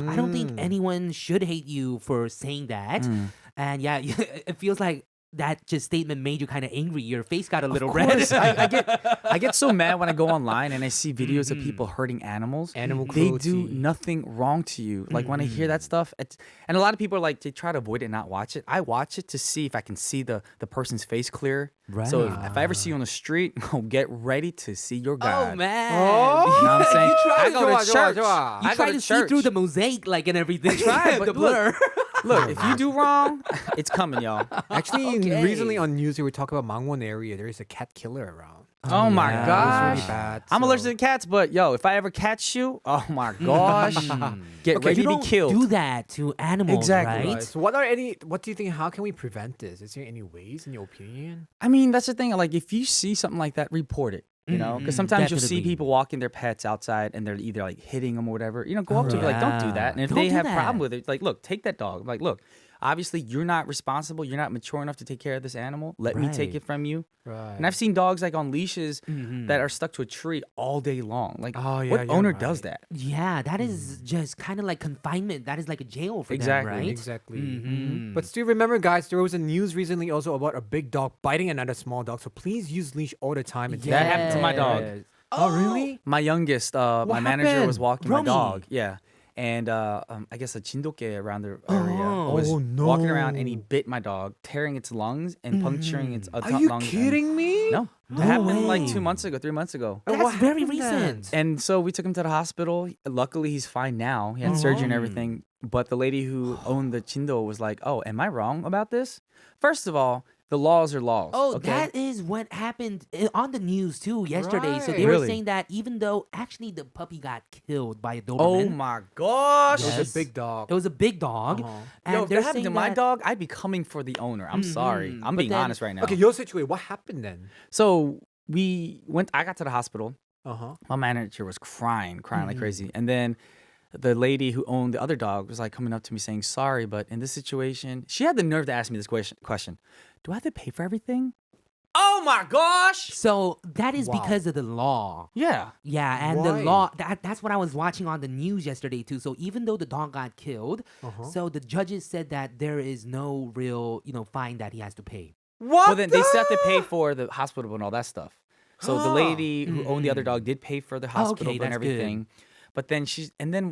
A: I don't think anyone should hate you for saying that. And yeah, it feels like that just statement made you kind of angry. Your face got a little
C: Of
A: red.
C: course, I get so mad when I go online and I see videos of people hurting animals.
B: Animal
C: They do
B: cruelty.
C: nothing wrong to you. Like when I hear that stuff, and a lot of people are like, they try to avoid it and not watch it. I watch it to see if I can see the person's face clear. So if I ever see you on the street, get ready to see your God.
A: Oh man.
C: You know what I'm saying? I go to church.
A: You
C: I go
A: try to see through the mosaic like and everything.
C: try, but
A: the blur.
C: Look, if you do wrong, it's coming, y'all.
B: Actually,
A: Okay.
B: recently on news, we were talking about Mangwon area. There is a cat killer around.
C: Oh my
A: yeah.
B: It's
C: gosh.
B: really bad.
C: I'm
B: so-
C: allergic to cats, but yo, if I ever catch you, oh my gosh, get
A: Okay,
C: ready
A: you
C: to be
A: don't
C: killed.
A: do that to animals,
C: Exactly.
A: right?
B: Right. So what do you think? How can we prevent this? Is there any ways, in your opinion?
C: I mean, that's the thing. Like, if you see something like that, report it. You know, because sometimes you'll see
A: definitely.
C: people walking their pets outside and they're either like hitting them or whatever. You know, go up to them like, don't do
A: Yeah.
C: that. And if
A: Don't
C: they
A: do
C: have
A: that.
C: problem with it, like, look, take that dog. Like, look, obviously you're not responsible. You're not mature enough to take care of this animal. Let me take
A: Right.
C: it from you.
B: Right.
C: And I've seen dogs like on leashes that are stuck to a tree all day long. Like,
B: Oh, yeah,
C: what
B: yeah,
C: owner
B: right.
C: does that?
A: Yeah, that is just kind of like confinement. That is like a jail for
C: Exactly,
A: them, right?
B: Exactly. But still remember, guys, there was a news recently also about a big dog biting another small dog. So please use leash all the time. And take
C: That
B: care
C: happened to my dog.
A: Yes.
B: Oh, really?
C: My youngest, my manager was
B: happened?
C: walking
A: Romy.
C: my dog. Yeah. And I guess a chindoke around the area was
B: Oh,
C: walking around and he
B: no.
C: bit my dog, tearing its lungs and puncturing its
B: Are you
C: lungs.
B: kidding me?
C: No.
A: No
C: It happened like
A: way.
C: 2 months ago, 3 months ago.
B: And
A: That's
B: what
A: very
B: happened then?
A: recent.
C: And so we took him to the hospital. Luckily, he's fine now. He had surgery and everything. But the lady who owned the chindo was like, "Oh, am I wrong about this?" First of all, the laws are laws.
A: Oh,
C: okay?
A: that is what happened on the news too yesterday. So they
B: Right.
A: were
C: Really?
A: saying that even though actually the puppy got killed by a
C: Oh
A: Doberman,
C: my gosh.
B: It was
A: Yes.
B: a big dog.
A: it was a big dog.
B: Uh-huh.
A: And
C: Yo, if
A: they're
C: that happened to
A: saying
C: my
A: that-
C: dog, I'd be coming for the owner. I'm sorry. I'm
A: But
C: being
A: then-
C: honest right now.
B: Okay, your situation. What happened then?
C: So I got to the hospital.
B: Uh huh.
C: My manager was crying like crazy. And then the lady who owned the other dog was like coming up to me saying, "Sorry, but in this situation," she had the nerve to ask me this question. Do I have to pay for everything? Oh my gosh.
A: So that is
B: Wow.
A: because of the law.
C: Yeah.
A: Yeah, and
B: Why?
A: the law that's what I was watching on the news yesterday too. So even though the dog got killed, so the judges said that there is no real, fine that he has to pay.
B: What?
C: Well, then they still have to pay for the hospital and all that stuff. So the lady who owned the other dog did pay for the hospital
A: okay,
C: bill and
A: that's good.
C: everything. But then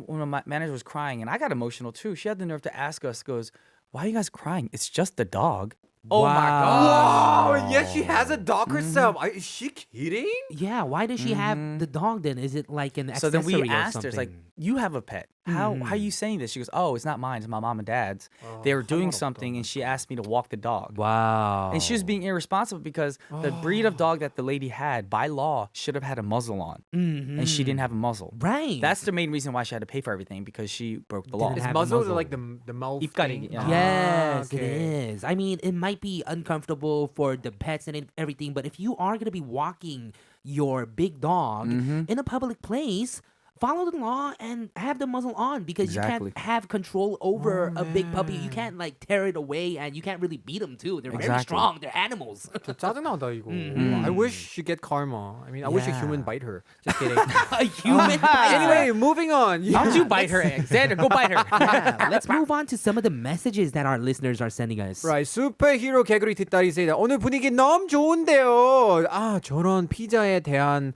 C: when my manager was crying, and I got emotional too, she had the nerve to ask us, goes, "Why are you guys crying? It's just the dog." Oh my
A: Wow.
C: god.
B: Oh, yes, she has a dog herself. Is she kidding?
A: Yeah, why does she have the dog then? Is it like an
C: So
A: accessory
C: then we
A: or
C: asked her,
A: something?
C: it's like, "You have a pet. How are you saying this?" She goes, "Oh, it's not mine. It's my mom and dad's. They were doing something, and she asked me to walk the dog."
A: wow.
C: And she was being irresponsible because the breed of dog that the lady had, by law, should have had a muzzle on, and she didn't have a muzzle.
A: right.
C: That's the main reason why she had to pay for everything, because she broke the law.
A: Didn't
B: Is
A: have a
B: muzzle
A: muzzle.
B: like the mouth?
C: 입가리,
B: thing?
C: yeah.
A: Yes, it
B: okay.
A: is. I mean, it might be uncomfortable for the pets and everything, but if you are going to be walking your big dog in a public place, follow the law and have the muzzle on because you
C: Exactly.
A: can't have control over a big puppy. You can't like tear it away and you can't really beat them too. They're very
C: Exactly.
A: strong. They're animals.
B: 저 짜증나다 이거. I wish she get karma. I mean, I wish a human
A: Yeah.
B: bite her. Just kidding.
A: A human bite.
B: Anyway, moving on.
C: How would you bite her? Xander, go bite her.
A: Yeah, let's move on to some of the messages that our listeners are sending us.
B: Right, 슈퍼히로 개구리 뒷다리 세다. 오늘 분위기 너무 좋은데요. 아, 저런 피자에 대한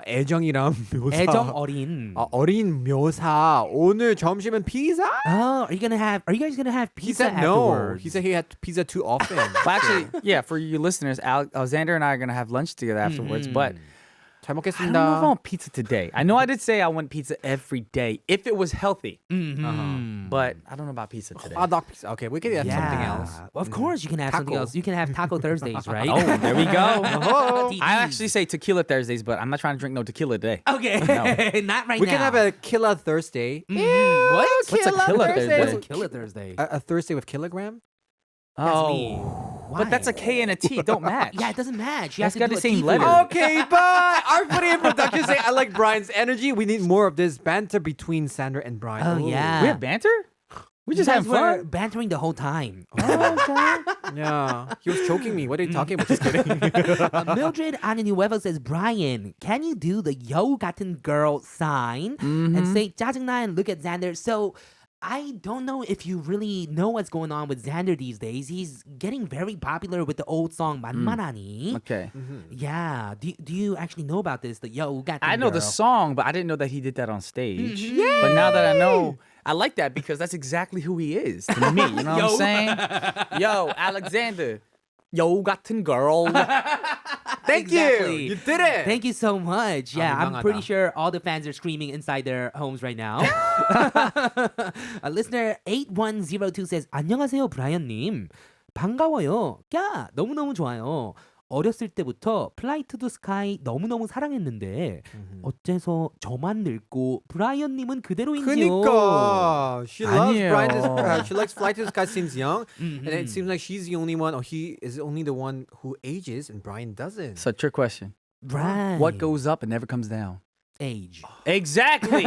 B: 애정이랑 묘사.
A: 애정 어린.
B: 어린 묘사. 오늘 점심은 피자?
A: Oh, are you guys gonna have
B: He
A: pizza
B: said no.
A: afterwards?
B: He said he had pizza too often.
C: Well, actually, yeah, for you listeners, Alexander and I are going to have lunch together afterwards, but
B: 잘
C: I
B: 먹겠습니다.
C: don't know if I want pizza today. I know I did say I want pizza every day if it was healthy, but I don't know about pizza today.
B: Hot dog pizza. Okay, we could have something else.
A: Of course, you can have something
B: Taco.
A: else. You can have Taco Thursdays, right?
C: Oh, there we go.
A: TTs.
C: I actually say tequila Thursdays, but I'm not trying to drink no tequila today.
A: Okay, not right
B: We
A: now.
B: can have a killer Thursday.
A: What?
C: What's a killer Thursday?
A: What's a killer Thursday?
B: A Thursday with kilogram?
A: That's me.
C: But that's a K and a T. Don't match.
A: Yeah, it doesn't match. You
C: That's
A: have to
C: got
A: do
C: the
A: a
C: same
A: T
C: letter.
A: word.
B: Okay, but our buddy in production say I like Brian's energy. We need more of this banter between Sandra and Brian.
A: Oh,
B: Ooh.
A: yeah.
C: We have banter? We just
A: You
C: having
A: guys were
C: fun?
A: bantering the whole time.
B: Yeah. He was choking me. What are you talking about? Just kidding.
A: Mildred Ananuevo says, Brian, can you do the yo 같은 girl sign and say 짜증나 and look at Xander? So I don't know if you really know what's going on with Xander these days. He's getting very popular with the old song 만만하니.
C: Okay.
A: Yeah. Do you actually know about this? The yo 같은
C: I know
A: girl.
C: the song, but I didn't know that he did that on stage. But now that I know, I like that because that's exactly who he is to me. You know what I'm saying? Yo, Alexander. Yo 같은 girl.
B: Thank
A: Exactly.
B: you. You did it.
A: Thank you so much. Yeah, I'm
B: 민망하다.
A: pretty sure all the fans are screaming inside their homes right now. Listener 8102 says, 안녕하세요, 브라이언님. 반가워요. 야, 너무너무 좋아요. 어렸을 때부터 플라이 투 더 스카이 너무너무 사랑했는데 어째서 저만 늙고 브라이언님은 그대로인지요.
B: 그니까 she loves
C: 아니에요.
B: Brian to, she likes Fly to the Sky since young, and it seems like she's the only one, or he is only the one who ages, and Brian doesn't.
C: So, trick question.
A: Right.
C: What goes up and never comes down?
A: age?
C: Exactly.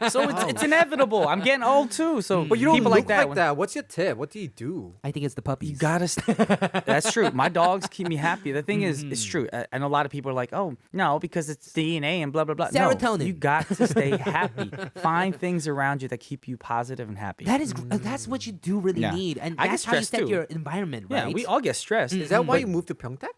C: So it's inevitable. I'm getting old too. So
B: But you don't
C: people
B: look
C: like that. when-
B: What's your tip? What do you do?
A: I think it's the puppies.
C: You gotta. That's true. My dogs keep me happy. The thing is, it's true. I know a lot of people are like, "Oh, no, because it's DNA and blah blah blah."
A: Serotonin.
C: No, you got to stay happy. Find things around you that keep you positive and happy.
A: That's what you do really
C: Yeah.
A: need, and
C: I get
A: that's how you
C: stressed
A: set
C: too.
A: your environment, right?
C: Yeah, we all get stressed.
B: Is that why you moved to Pyeongtaek?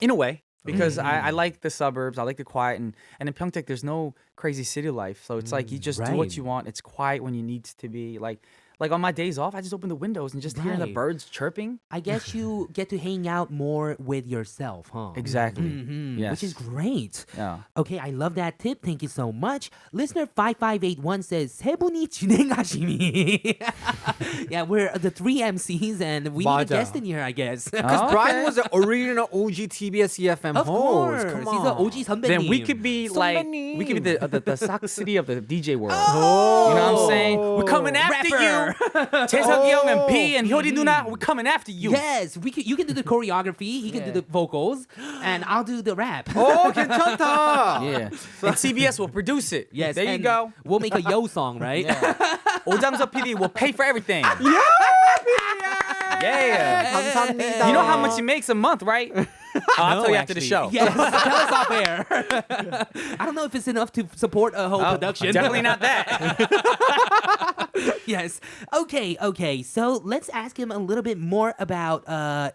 C: In a way, because I like the suburbs. I like the quiet, and in Pyeongtaek, there's no crazy city life. So it's like you just do
A: Right.
C: what you want. It's quiet when you need to be. Like on my days off, I just open the windows and just hearing the
A: Right.
C: birds chirping.
A: I guess you get to hang out more with yourself, huh?
C: Exactly. Yes.
A: Which is great.
C: Yeah.
A: Okay, I love that tip. Thank you so much. Listener 5581 says 세 분이 진행하심이. Yeah, we're the three MCs and we need a
B: 맞아.
A: guest in here, I guess.
B: Because Brian was the original OG TBS EFM
A: Of
B: host.
A: course.
B: Come
A: He's the
B: on.
A: OG 선배님.
C: Then we could be
B: 선배님.
C: we could be the Sock City of the DJ world. You know what I'm saying? We're coming after
A: Rapper.
C: you. 재석이 형 and B and 효리 누나, we're coming after you.
A: Yes, you can do the choreography, he can do the vocals, and I'll do the rap.
B: Oh, 괜찮다.
C: Yeah. And CBS will produce it.
A: Yes,
C: There you
A: and
C: go.
A: We'll make a yo song, right?
C: 오장서 PD will pay for everything.
B: Yeah.
C: Yeah.
B: 감사합니다.
C: You know how much he makes a month, right? I'll tell you after the show.
A: Yes, tell us off air. I don't know if it's enough to support a whole production.
C: Definitely not that.
A: Yes. Okay. So let's ask him a little bit more about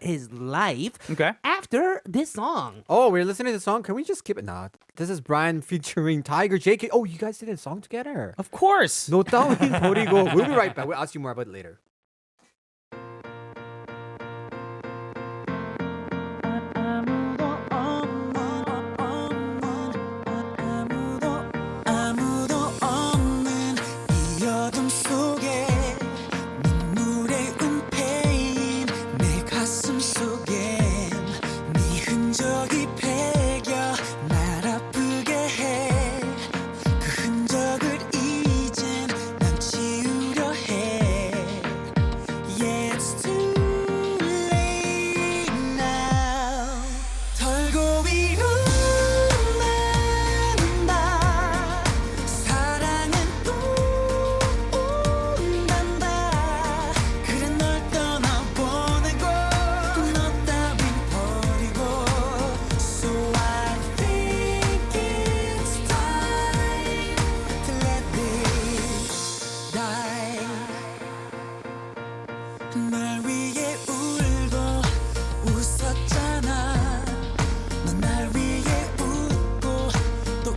A: his life.
C: Okay.
A: After this song.
B: Oh, we're listening to the song. Can we just skip it now? This is Brian featuring Tiger JK. Oh, you guys did a song together.
C: Of course.
B: No 따윈 버리고. We'll be right back. We'll ask you more about it later.
D: 아무도 없는 이 어둠 속에 눈물의 움패인 내 가슴 속엔 네 흔적이 배겨 날 아프게 해 그 흔적을 이젠 난 지우려 해 Yeah, it's too late now 털고 위로만다 사랑은 또 온단다 그래 널 떠나보내고 너 따윈 버리고 So I think it's time to let this die 널 위해 울고 웃었잖아 넌 날 위해 웃고 또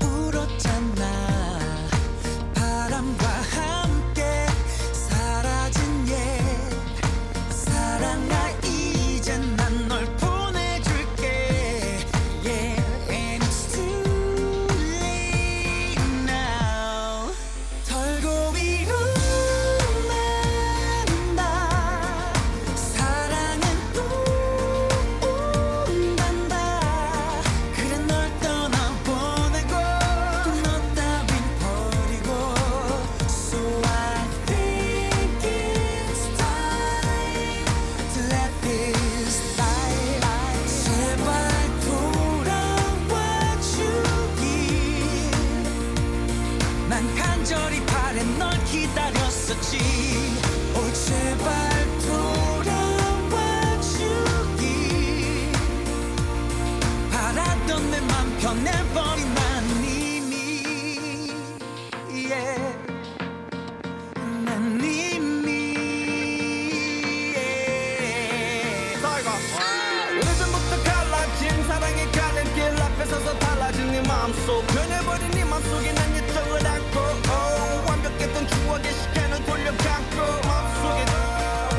D: 오 제발 돌아와 주길 바라던 내 맘 변해버린 난 이미 yeah. 난 이미 오래전부터 갈라진 사랑의 가는 길 앞에 서서 달라진 네 마음속 변해버린 네 맘속에 난 예정을 안고 완벽했던 추억의 시간을 돌려감고 마음속에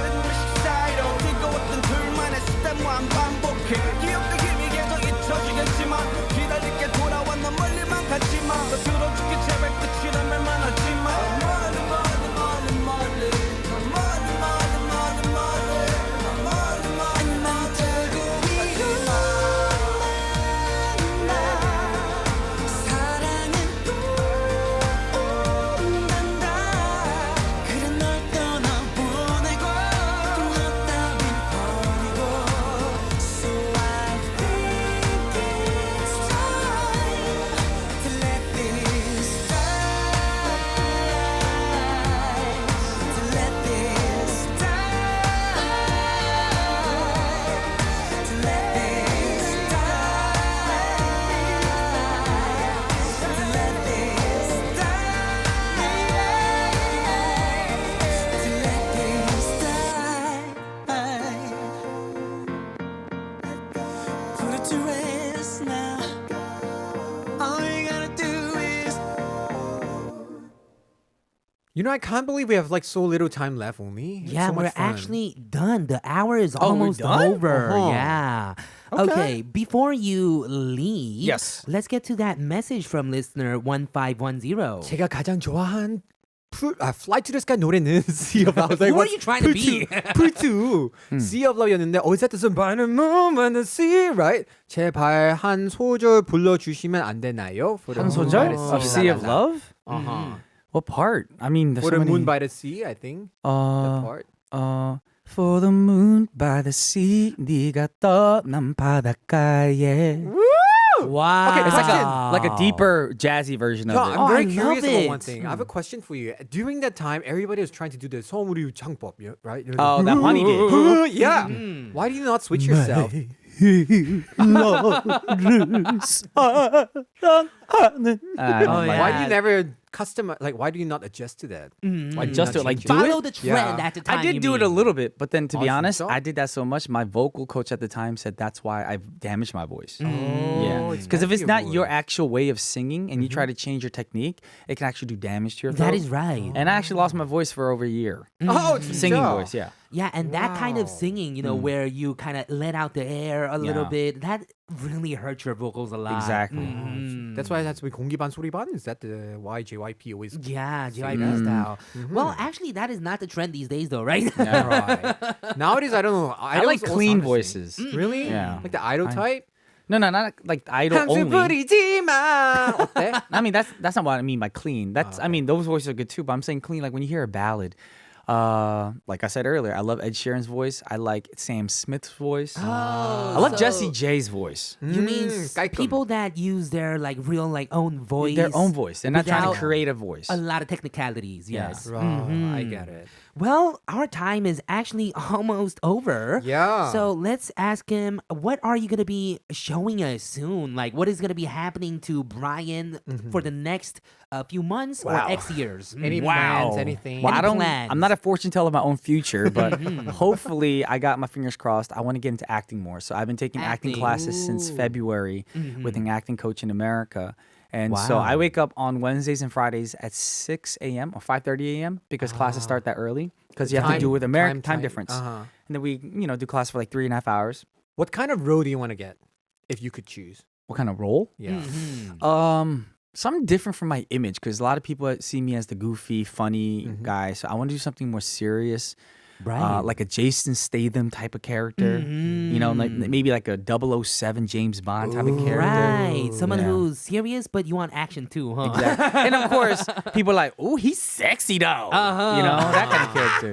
D: 의무식 사이로 뜨거웠던 둘만의 시대만 반복해 기억도 힘이 계속 잊혀지겠지만 기다릴게 돌아와 넌 멀리만 갔지만 더 들어줄게 제발 끝이란 말만 하지만 멀리 멀리 멀리 멀리 멀리 멀리 멀리 멀리 멀리 멀리 난 달고 위로 만나 사랑은 또 온단다 그래 널 떠나보내고 너 따윈 버리고 So I think it's time to let this die to let this die to let this die to let this die put it to rest now all you gotta do is
B: You know, I can't believe we have like so little time left only. It's
A: Yeah,
B: so much
A: we're
B: fun.
A: actually done. The hour is
C: Oh, we're
A: almost
C: done?
A: over.
B: Uh-huh.
A: Yeah. Okay, before you leave,
C: Yes.
A: let's get to that message from listener 1510.
B: 제가 가장 좋아한 Fly to the Sky 노래는 Sea of Love. I was like,
A: Who are
B: what?
A: you trying to be?
B: Pull to Sea of Love였는데 어디서 뜻은 By the moon and the sea, right? 제발 한 소절 불러주시면 안 되나요? For the
C: 한
B: moon
C: 소절
B: by the
C: of
B: sea.
C: Sea of Love?
B: Uh-huh.
C: What part? I mean, there's
B: For
C: so
B: the
C: many.
B: moon by the sea, I think. The part.
C: For the moon by the sea, 네가 떠난 바닷가에.
A: Wow.
B: Okay,
C: It's
B: question.
C: like a deeper jazzy version
B: Yo,
C: of it.
B: I'm very
A: I
B: curious
A: love
B: about one
A: it.
B: thing. I have a question for you. During that time, everybody was trying to do the 서무리 창법, right?
C: Oh, that Honey did.
B: Yeah. Why do you not switch yourself?
C: I don't
A: Oh,
C: like
A: yeah.
B: Why do you never customize? Like, why do you not adjust to that? Why do you
C: Adjust
B: not
C: it, like,
B: change
C: do
A: Follow
C: it?
A: the trend
B: Yeah.
A: at the time.
C: I did
A: you
C: do it a
A: mean.
C: little bit, but then to be
B: Oh,
C: honest,
B: 진짜?
C: I did that so much. My vocal coach at the time said that's why I've damaged my voice.
B: Oh,
C: Yeah,
B: it's
C: because if
B: gotta
C: it's
B: be
C: not your
B: voice.
C: actual way of singing and you try to change your technique, it can actually do damage to your throat.
A: That is right.
C: And I actually lost my voice for over a year.
B: Oh,
C: Singing
B: 진짜?
C: voice, yeah.
A: Yeah, and that kind of
B: Wow.
A: singing, you know, where you kind of let out the air a little
C: Yeah.
A: bit, that really hurts your vocals a lot.
C: Exactly.
B: That's why it has to be 공기 반 소리 반. Is that the why JYP always?
A: Yeah, JYP style. Well, actually, that is not the trend these days, though, right?
C: Yeah.
B: Right. Nowadays, I don't know.
C: I like
B: Idols all
C: clean
B: sound the same.
C: voices.
B: Really?
C: Yeah.
B: Like the idol type?
C: No, not like idol
B: 한숨
C: only.
B: 뿌리지 마. 어때?
C: I mean, that's not what I mean by clean. That's I mean, those voices are good too. But I'm saying clean, like when you hear a ballad. Like I said earlier, I love Ed Sheeran's voice. I like Sam Smith's voice. I love Jessie J's voice.
A: You mean
B: 깔끔.
A: people that use their like real like own voice,
C: Their own voice. They're not trying
A: without
C: to create a voice.
A: a lot of technicalities.
C: Yeah.
A: Yes.
B: Right. I get it.
A: Well, our time is actually almost over.
B: Yeah.
A: So let's ask him, what are you going to be showing us soon? Like, what is going to be happening to Brian for the next few months or
C: Wow.
A: X years?
B: Any plans? Anything?
C: Well,
A: Any plans?
C: I'm not a fortune teller of my own future, but hopefully I got my fingers crossed. I want to get into acting more. So I've been taking acting
A: Acting.
C: classes since February with an acting coach in America. And so
A: Wow.
C: I wake up on Wednesdays and Fridays at 6 a.m. or 5:30 a.m. because classes start that early because you have to do with American time difference.
B: Uh-huh.
C: And then we, do class for like 3.5 hours.
B: What kind of role do you want to get if you could choose?
C: What kind of role?
B: Yeah.
C: Something different from my image because a lot of people see me as the goofy, funny guy. So I want to do something more serious.
A: Right.
C: Like a Jason Statham type of character, like maybe like a 007 James Bond type of character.
A: Right. Someone
C: Yeah.
A: who's serious, but you want action too, huh?
C: Exactly. And of course, people are like, "Oh, he's sexy though," that kind of character.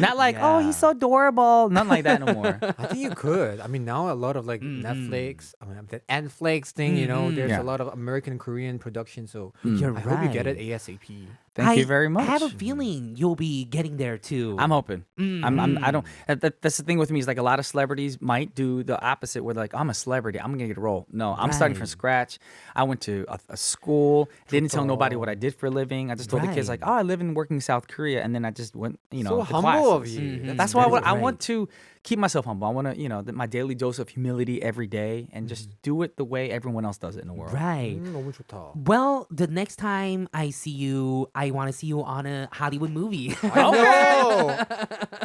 C: Not like, "Oh, he's so adorable." Nothing like that no more.
B: I think you could. I mean, now a lot of like Netflix, the Netflix thing, there's
C: Yeah.
B: a lot of American and Korean production. So
A: You're
B: I hope you get
A: right.
B: it ASAP.
C: Thank you very much.
A: I have a feeling you'll be getting there too.
C: I'm hoping. I don't. That's the thing with me is like a lot of celebrities might do the opposite. Where like I'm a celebrity, I'm gonna get a role. No, I'm starting from
A: Right.
C: scratch. I went to a school. Didn't tell nobody what I did for a living. I just told the kids like,
A: Right.
C: oh, I live in working South Korea, and then I just went, you know,
B: So
C: to
B: humble of
C: classes.
B: you.
C: That's why
B: very
C: I
B: great.
C: want to keep myself humble. I want to, you know, my daily dose of humility every day, and just do it the way everyone else does it in the world.
A: Right.
B: 너무 좋다.
A: Well, the next time I see you, I want to see you on a Hollywood movie.
B: Okay.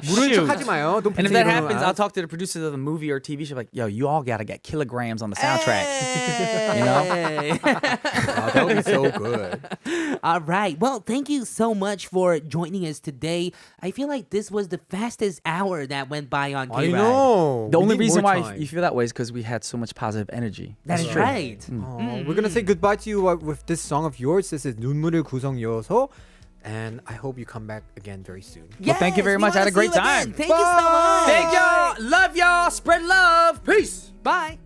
B: 모르는
C: Shoot.
B: 척하지 마요. Don't
C: And if
B: pretend
C: that
B: you don't know
C: happens, I'll
B: us.
C: talk to the producers of the movie or TV show. Like, yo, you all gotta get kilograms on the soundtrack.
A: You
C: know?
B: Wow, that would be so good.
A: All right. Well, thank you so much for joining us today. I feel like this was the fastest hour that went by on
B: I
A: K-Ride.
B: know.
C: The
B: We
C: only
B: need
C: reason
B: more
C: why
B: time.
C: you feel that way is because we had so much positive energy.
A: That's
C: true.
A: right.
B: Oh, we're gonna say goodbye to you with this song of yours. This is 눈물을 구성이어서, and I hope you come back again very soon.
C: Well, thank you very
A: we
C: much. I had
A: wanna
C: a great
A: see you
C: time.
A: again. Thank you so much.
C: Thank y'all. Love y'all. Spread love. Peace.
A: Bye.